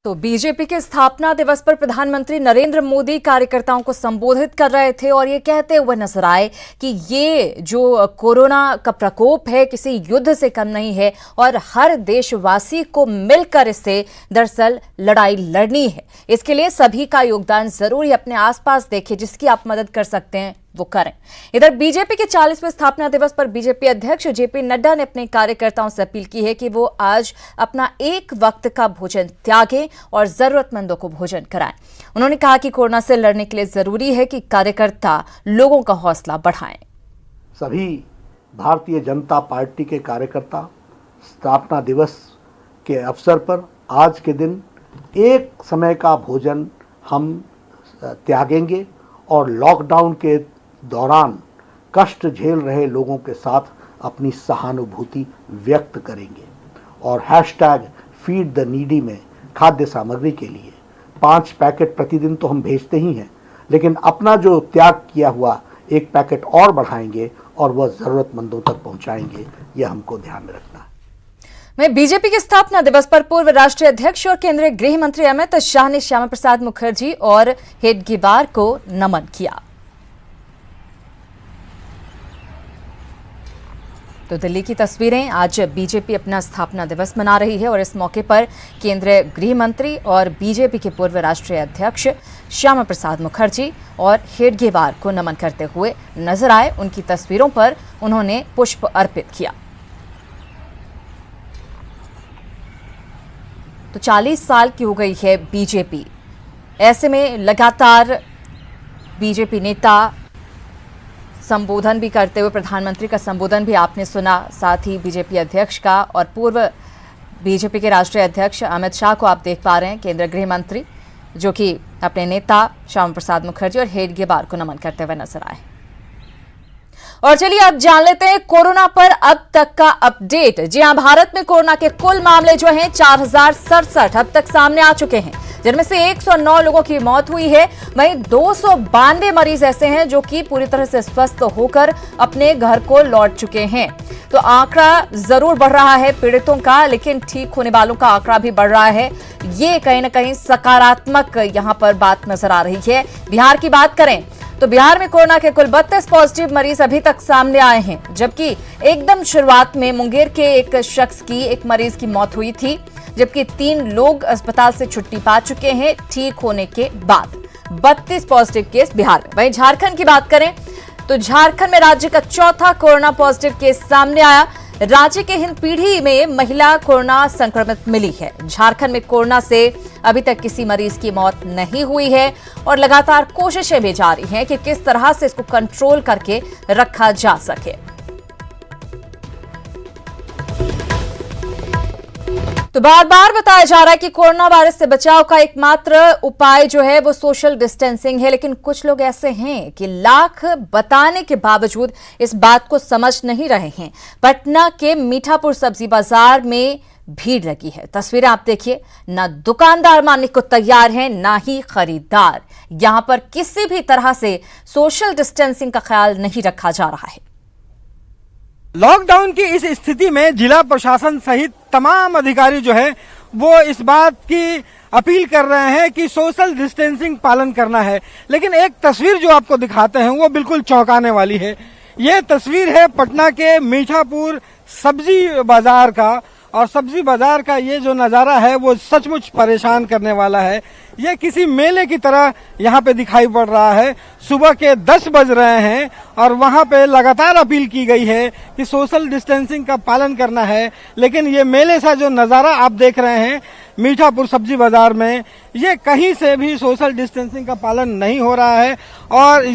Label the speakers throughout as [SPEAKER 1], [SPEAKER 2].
[SPEAKER 1] तो बीजेपी के स्थापना दिवस पर प्रधानमंत्री नरेंद्र मोदी कार्यकर्ताओं को संबोधित कर रहे थे और ये कहते हुए नजर आए कि ये जो कोरोना का प्रकोप है किसी युद्ध से कम नहीं है और हर देशवासी को मिलकर इससे दरअसल लड़ाई लड़नी है। इसके लिए सभी का योगदान जरूरी। अपने आसपास देखें, जिसकी आप मदद कर सकते हैं वो करें। इधर बीजेपी के 40वें स्थापना दिवस पर बीजेपी अध्यक्ष जेपी नड्डा ने अपने कार्यकर्ताओं से अपील की है कि वो आज अपना एक वक्त का भोजन त्यागें और जरूरतमंदों को भोजन कराएं। उन्होंने कहा कि कोरोना से लड़ने के लिए जरूरी है कि कार्यकर्ता लोगों का हौसला बढ़ाएं।
[SPEAKER 2] सभी भारतीय जनता पार्टी के कार्यकर्ता स्थापना दिवस के अवसर पर आज के दिन एक समय का भोजन हम त्यागेंगे और लॉकडाउन के दौरान कष्ट झेल रहे लोगों के साथ अपनी सहानुभूति व्यक्त करेंगे और #फीड द नीडी में खाद्य सामग्री के लिए 5 पैकेट प्रतिदिन तो हम भेजते ही हैं, लेकिन अपना जो त्याग किया हुआ एक पैकेट और बढ़ाएंगे और वह जरूरतमंदों तक पहुंचाएंगे। यह हमको ध्यान में रखना है।
[SPEAKER 1] वहीं बीजेपी के स्थापना दिवस पर पूर्व राष्ट्रीय अध्यक्ष और केंद्रीय गृह मंत्री अमित शाह ने श्यामा प्रसाद मुखर्जी और हेडगेवार को नमन किया। तो दिल्ली की तस्वीरें। आज बीजेपी अपना स्थापना दिवस मना रही है और इस मौके पर केंद्रीय गृह मंत्री और बीजेपी के पूर्व राष्ट्रीय अध्यक्ष श्यामा प्रसाद मुखर्जी और हेडगेवार को नमन करते हुए नजर आए। उनकी तस्वीरों पर उन्होंने पुष्प अर्पित किया। तो 40 साल की हो गई है बीजेपी। ऐसे में लगातार बीजेपी नेता संबोधन भी करते हुए, प्रधानमंत्री का संबोधन भी आपने सुना, साथ ही बीजेपी अध्यक्ष का और पूर्व बीजेपी के राष्ट्रीय अध्यक्ष अमित शाह को आप देख पा रहे हैं, केंद्रीय गृह मंत्री जो कि अपने नेता श्यामा प्रसाद मुखर्जी और हेडगेवार को नमन करते हुए नजर आए। और चलिए अब जान लेते हैं कोरोना पर अब तक का अपडेट। जी हां, भारत में कोरोना के कुल मामले जो हैं 4067 अब तक सामने आ चुके हैं, जिनमें से 109 लोगों की मौत हुई है। वहीं 292 मरीज ऐसे हैं जो कि पूरी तरह से स्वस्थ होकर अपने घर को लौट चुके हैं। तो आंकड़ा जरूर बढ़ रहा है पीड़ितों का, लेकिन ठीक होने वालों का आंकड़ा भी बढ़ रहा है। ये कहीं ना कहीं सकारात्मक यहां पर बात नजर आ रही है। बिहार की बात करें तो बिहार में कोरोना के कुल 32 पॉजिटिव मरीज अभी तक सामने आए हैं, जबकि एकदम शुरुआत में मुंगेर के एक शख्स की, एक मरीज की मौत हुई थी, जबकि 3 लोग अस्पताल से छुट्टी पा चुके हैं ठीक होने के बाद। 32 पॉजिटिव केस बिहार में। वहीं झारखंड की बात करें तो झारखंड में राज्य का चौथा कोरोना पॉजिटिव केस सामने आया। राज्य के हिंदपीढ़ी में महिला कोरोना संक्रमित मिली है। झारखंड में कोरोना से अभी तक किसी मरीज की मौत नहीं हुई है और लगातार कोशिशें भी जारी हैं कि किस तरह से इसको कंट्रोल करके रखा जा सके। तो बार बार बताया जा रहा है कि कोरोना वायरस से बचाव का एकमात्र उपाय जो है वो सोशल डिस्टेंसिंग है, लेकिन कुछ लोग ऐसे हैं कि लाख बताने के बावजूद इस बात को समझ नहीं रहे हैं। पटना के मीठापुर सब्जी बाजार में भीड़ लगी है। तस्वीरें आप देखिए, ना दुकानदार मानने को तैयार हैं, ना ही खरीदार। यहां पर किसी भी तरह से सोशल डिस्टेंसिंग का ख्याल नहीं रखा जा रहा है।
[SPEAKER 3] लॉकडाउन की इस स्थिति में जिला प्रशासन सहित तमाम अधिकारी जो है वो इस बात की अपील कर रहे हैं कि सोशल डिस्टेंसिंग पालन करना है। लेकिन एक तस्वीर जो आपको दिखाते हैं वो बिल्कुल चौंकाने वाली है। ये तस्वीर है पटना के मीठापुर सब्जी बाजार का, और सब्जी बाजार का ये जो नजारा है वो सचमुच परेशान करने वाला है। ये किसी मेले की तरह यहाँ पे दिखाई पड़ रहा है। सुबह के 10 बज रहे हैं और वहाँ पे लगातार अपील की गई है कि सोशल डिस्टेंसिंग का पालन करना है, लेकिन ये मेले सा जो नजारा आप देख रहे हैं मीठापुर सब्जी बाजार में, ये कहीं से भी सोशल डिस्टेंसिंग का पालन नहीं हो रहा है और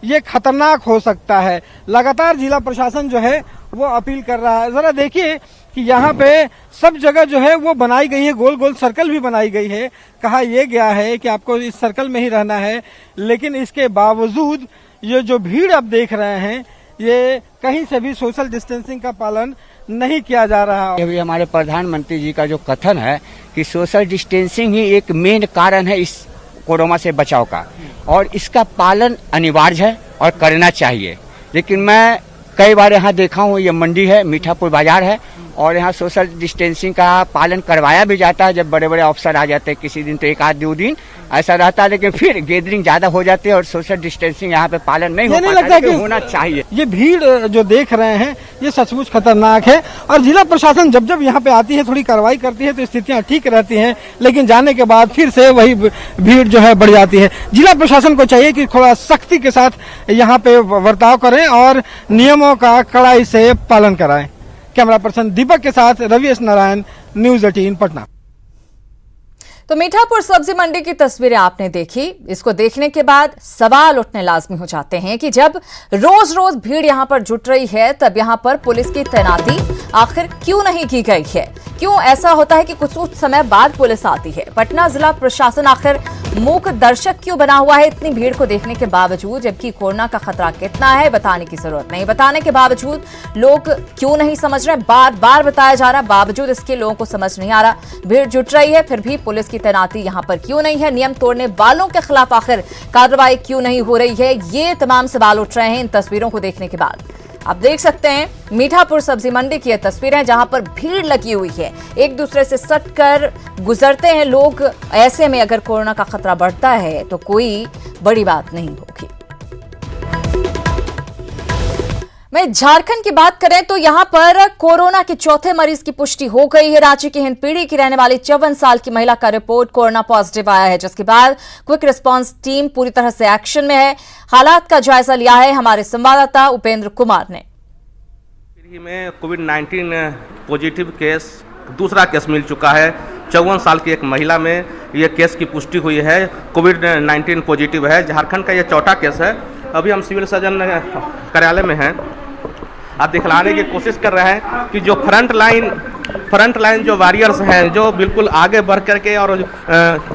[SPEAKER 3] ये खतरनाक हो सकता है। लगातार जिला प्रशासन जो है वो अपील कर रहा है। जरा देखिए कि यहाँ पे सब जगह जो है वो बनाई गई है, गोल गोल सर्कल भी बनाई गई है। कहा यह गया है कि आपको इस सर्कल में ही रहना है, लेकिन इसके बावजूद ये जो भीड़ आप देख रहे हैं ये कहीं से भी सोशल डिस्टेंसिंग का पालन नहीं किया जा रहा।
[SPEAKER 4] अभी हमारे प्रधानमंत्री जी का जो कथन है कि सोशल डिस्टेंसिंग ही एक मेन कारण है इस कोरोना से बचाव का, और इसका पालन अनिवार्य है और करना चाहिए। लेकिन मैं कई बार यहाँ देखा हूँ, ये मंडी है, मीठापुर बाजार है, और यहाँ सोशल डिस्टेंसिंग का पालन करवाया भी जाता है। जब बड़े बड़े अफसर आ जाते हैं, किसी दिन तो एक आध दो दिन ऐसा रहता है, लेकिन फिर गैदरिंग ज्यादा हो जाती है और सोशल डिस्टेंसिंग यहाँ पे पालन नहीं हो पाता, लेकिन होना चाहिए।
[SPEAKER 3] ये भीड़ जो देख रहे हैं ये सचमुच खतरनाक है, और जिला प्रशासन जब जब यहाँ पे आती है, थोड़ी कार्रवाई करती है तो स्थितियां ठीक रहती हैं, लेकिन जाने के बाद फिर से वही भीड़ जो है बढ़ जाती है। जिला प्रशासन को चाहिए कि थोड़ा सख्ती के साथ यहाँ पे बर्ताव करें और नियमों का कड़ाई से पालन कराएं। कैमरा पर्सन दीपक के साथ रविश नारायण, न्यूज 18 पटना।
[SPEAKER 1] तो मीठापुर सब्जी मंडी की तस्वीरें आपने देखी। इसको देखने के बाद सवाल उठने लाजमी हो जाते हैं कि जब रोज रोज भीड़ यहां पर जुट रही है, तब यहां पर पुलिस की तैनाती आखिर क्यों नहीं की गई है? क्यों ऐसा होता है कि कुछ समय बाद पुलिस आती है? पटना जिला प्रशासन आखिर मूक दर्शक क्यों बना हुआ है इतनी भीड़ को देखने के बावजूद? जबकि कोरोना का खतरा कितना है बताने की जरूरत नहीं, बताने के बावजूद लोग क्यों नहीं समझ रहे? बार बार बताया जा रहा, बावजूद इसके लोगों को समझ नहीं आ रहा। भीड़ जुट रही है, फिर भी पुलिस की तैनाती यहां पर क्यों नहीं है? नियम तोड़ने वालों के खिलाफ आखिर कार्रवाई क्यों नहीं हो रही है? ये तमाम सवाल उठ रहे हैं इन तस्वीरों को देखने के बाद। आप देख सकते हैं मीठापुर सब्जी मंडी की ये तस्वीरें, जहां पर भीड़ लगी हुई है, एक दूसरे से सटकर गुजरते हैं लोग। ऐसे में अगर कोरोना का खतरा बढ़ता है तो कोई बड़ी बात नहीं होगी। मैं झारखंड की बात करें तो यहां पर कोरोना के चौथे मरीज की पुष्टि हो गई है। रांची की हिंदपीढ़ी की रहने वाली 54 साल की महिला का रिपोर्ट कोरोना पॉजिटिव आया है, जिसके बाद क्विक रिस्पांस टीम पूरी तरह से एक्शन में है। हालात का जायजा लिया है हमारे संवाददाता उपेंद्र कुमार ने।
[SPEAKER 5] में कोविड-19 पॉजिटिव केस, दूसरा केस मिल चुका है। 54 साल की एक महिला में यह केस की पुष्टि हुई है, कोविड-19 पॉजिटिव है। झारखंड का यह चौथा केस है। अभी हम सिविल सर्जन कार्यालय में हैं। आप दिखलाने की कोशिश कर रहे हैं कि जो फ्रंट लाइन जो वॉरियर्स हैं, जो बिल्कुल आगे बढ़ करके और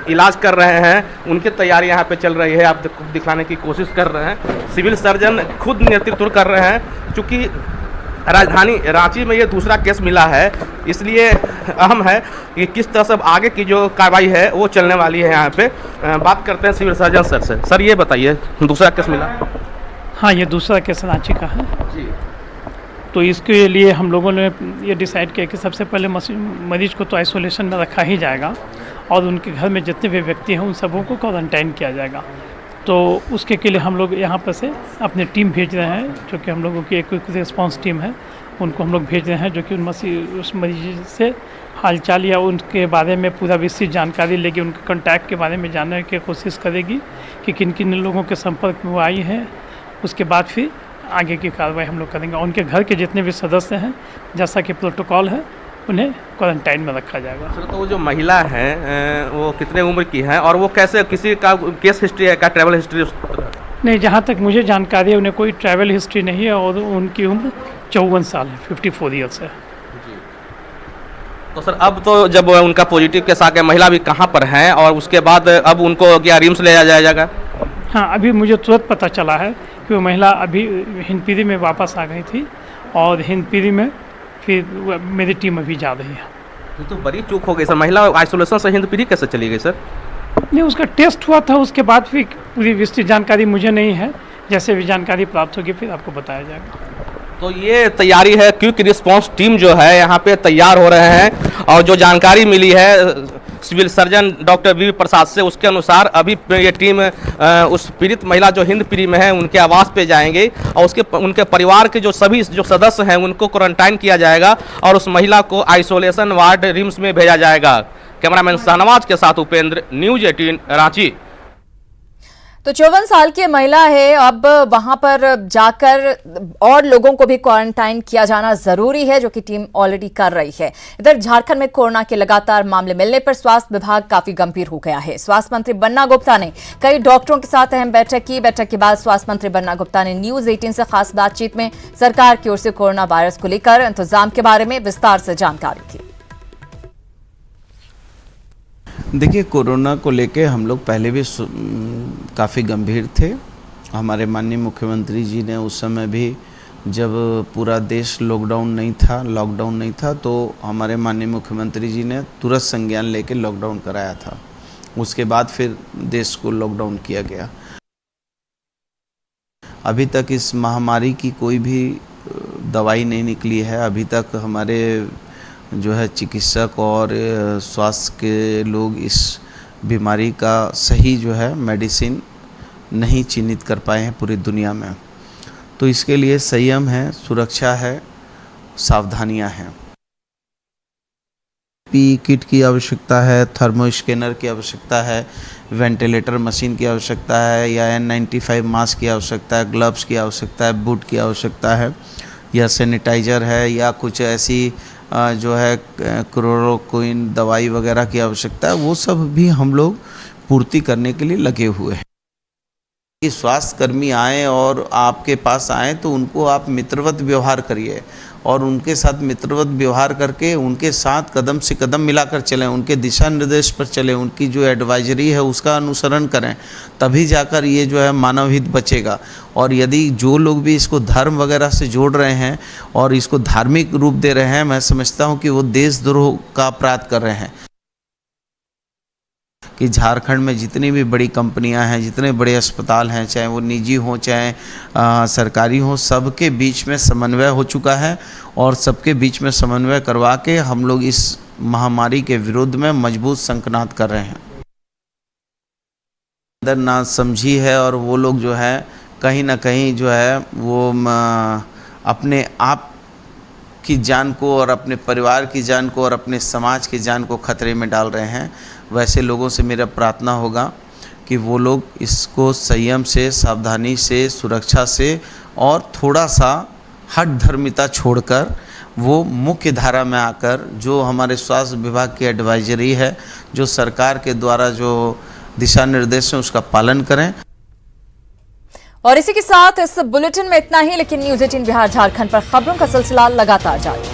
[SPEAKER 5] इलाज कर रहे हैं, उनकी तैयारी यहाँ पे चल रही है। आप दिखलाने की कोशिश कर रहे हैं। सिविल सर्जन खुद नेतृत्व कर रहे हैं। चूँकि राजधानी रांची में ये दूसरा केस मिला है, इसलिए अहम है कि किस तरह से आगे की जो कार्रवाई है वो चलने वाली है। यहाँ पे बात करते हैं सिविल सर्जन सर से। सर ये बताइए, दूसरा केस मिला?
[SPEAKER 6] हाँ, ये दूसरा केस रांची का है
[SPEAKER 5] जी।
[SPEAKER 6] तो इसके लिए हम लोगों ने ये डिसाइड किया कि सबसे पहले मरीज को तो आइसोलेशन में रखा ही जाएगा, और उनके घर में जितने भी व्यक्ति हैं उन सबों को क्वारंटाइन किया जाएगा। तो उसके लिए हम लोग यहाँ पर से अपनी टीम भेज रहे हैं, जो कि हम लोगों की एक क्विक रिस्पांस टीम है, उनको हम लोग भेज रहे हैं, जो कि उस मरीज से हालचाल या उनके बारे में पूरा विस्तृत जानकारी लेगी, उनके कॉन्टैक्ट के बारे में जानने की कोशिश करेगी कि किन किन लोगों के संपर्क में वो आई है। उसके बाद फिर आगे की कार्रवाई हम लोग करेंगे। उनके घर के जितने भी सदस्य हैं, जैसा कि प्रोटोकॉल है, उन्हें क्वारंटाइन में रखा जाएगा।
[SPEAKER 5] सर, तो वो जो महिला है वो कितने उम्र की है, और वो कैसे, किसी का केस हिस्ट्री है, का ट्रैवल हिस्ट्री?
[SPEAKER 6] नहीं, जहाँ तक मुझे जानकारी है उन्हें कोई ट्रैवल हिस्ट्री नहीं है, और उनकी उम्र 54 साल है, 54 ईयर्स है।
[SPEAKER 5] तो सर अब तो जब उनका पॉजिटिव केस आ गया, महिला भी कहाँ पर हैं, और उसके बाद अब उनको क्या रिम्स ले जाएगा?
[SPEAKER 6] हाँ, अभी मुझे तुरंत पता चला है कि वो महिला अभी हिंदपीढ़ी में वापस आ गई थी, और हिंदपीढ़ी में फिर मेरी टीम अभी जा रही है।
[SPEAKER 5] ये तो बड़ी चूक हो गई सर। महिला आइसोलेशन से हिंदपीढ़ी कैसे चली गई सर?
[SPEAKER 6] नहीं, उसका टेस्ट हुआ था, उसके बाद फिर पूरी विस्तृत जानकारी मुझे नहीं है। जैसे भी जानकारी प्राप्त होगी फिर आपको बताया जाएगा।
[SPEAKER 5] तो ये तैयारी है, क्विक रिस्पांस टीम जो है यहाँ पे तैयार हो रहे हैं, और जो जानकारी मिली है सिविल सर्जन डॉक्टर वी प्रसाद से, उसके अनुसार अभी ये टीम उस पीड़ित महिला जो हिंदपीढ़ी में है उनके आवास पे जाएंगे, और उनके परिवार के जो सभी जो सदस्य हैं उनको क्वारंटाइन किया जाएगा, और उस महिला को आइसोलेशन वार्ड रिम्स में भेजा जाएगा। कैमरामैन शाहनवाज के साथ उपेंद्र, न्यूज 18 रांची।
[SPEAKER 1] तो 54 साल की महिला है, अब वहां पर जाकर और लोगों को भी क्वारंटाइन किया जाना जरूरी है, जो कि टीम ऑलरेडी कर रही है। इधर झारखंड में कोरोना के लगातार मामले मिलने पर स्वास्थ्य विभाग काफी गंभीर हो गया है। स्वास्थ्य मंत्री बन्ना गुप्ता ने कई डॉक्टरों के साथ अहम बैठक की। बैठक के बाद स्वास्थ्य मंत्री बन्ना गुप्ता ने न्यूज 18 से खास बातचीत में सरकार की ओर से कोरोना वायरस को लेकर इंतजाम के बारे में विस्तार से जानकारी दी।
[SPEAKER 7] देखिए, कोरोना को लेके हम लोग पहले भी काफ़ी गंभीर थे। हमारे माननीय मुख्यमंत्री जी ने उस समय भी, जब पूरा देश लॉकडाउन नहीं था, तो हमारे माननीय मुख्यमंत्री जी ने तुरंत संज्ञान लेके लॉकडाउन कराया था। उसके बाद फिर देश को लॉकडाउन किया गया। अभी तक इस महामारी की कोई भी दवाई नहीं निकली है। अभी तक हमारे जो है चिकित्सक और स्वास्थ्य के लोग इस बीमारी का सही जो है मेडिसिन नहीं चिन्हित कर पाए हैं पूरी दुनिया में। तो इसके लिए संयम है, सुरक्षा है, सावधानियां हैं। पी किट की आवश्यकता है, थर्मो स्कैनर की आवश्यकता है, वेंटिलेटर मशीन की आवश्यकता है, या N95 मास्क की आवश्यकता है, ग्लव्स की आवश्यकता है, बूट की आवश्यकता है, या सैनिटाइज़र है, या कुछ ऐसी जो है क्लोरोक्विन दवाई वगैरह की आवश्यकता है, वो सब भी हम लोग पूर्ति करने के लिए लगे हुए हैं। कि स्वास्थ्य कर्मी आए और आपके पास आए तो उनको आप मित्रवत व्यवहार करिए और उनके साथ मित्रवत व्यवहार करके उनके साथ कदम से कदम मिलाकर चलें, उनके दिशा निर्देश पर चलें, उनकी जो एडवाइजरी है उसका अनुसरण करें, तभी जाकर ये जो है मानव हित बचेगा। और यदि जो लोग भी इसको धर्म वगैरह से जोड़ रहे हैं और इसको धार्मिक रूप दे रहे हैं, मैं समझता हूँ कि वो देशद्रोह का अपराध कर रहे हैं। कि झारखंड में जितनी भी बड़ी कंपनियां हैं, जितने बड़े अस्पताल हैं, चाहे वो निजी हों चाहे सरकारी हों, सबके बीच में समन्वय हो चुका है और सबके बीच में समन्वय करवा के हम लोग इस महामारी के विरुद्ध में मजबूत संकनाद कर रहे हैं। अंदर ना समझी है और वो लोग जो है कहीं ना कहीं जो है वो अपने आप की जान को और अपने परिवार की जान को और अपने समाज की जान को खतरे में डाल रहे हैं। वैसे लोगों से मेरा प्रार्थना होगा कि वो लोग इसको संयम से, सावधानी से, सुरक्षा से और थोड़ा सा हठ धर्मिता छोड़कर वो मुख्य धारा में आकर जो हमारे स्वास्थ्य विभाग की एडवाइजरी है, जो सरकार के द्वारा जो दिशा निर्देश है, उसका पालन करें।
[SPEAKER 1] और इसी के साथ इस बुलेटिन में इतना ही, लेकिन न्यूज़ 18 बिहार झारखंड पर खबरों का सिलसिला लगातार जारी।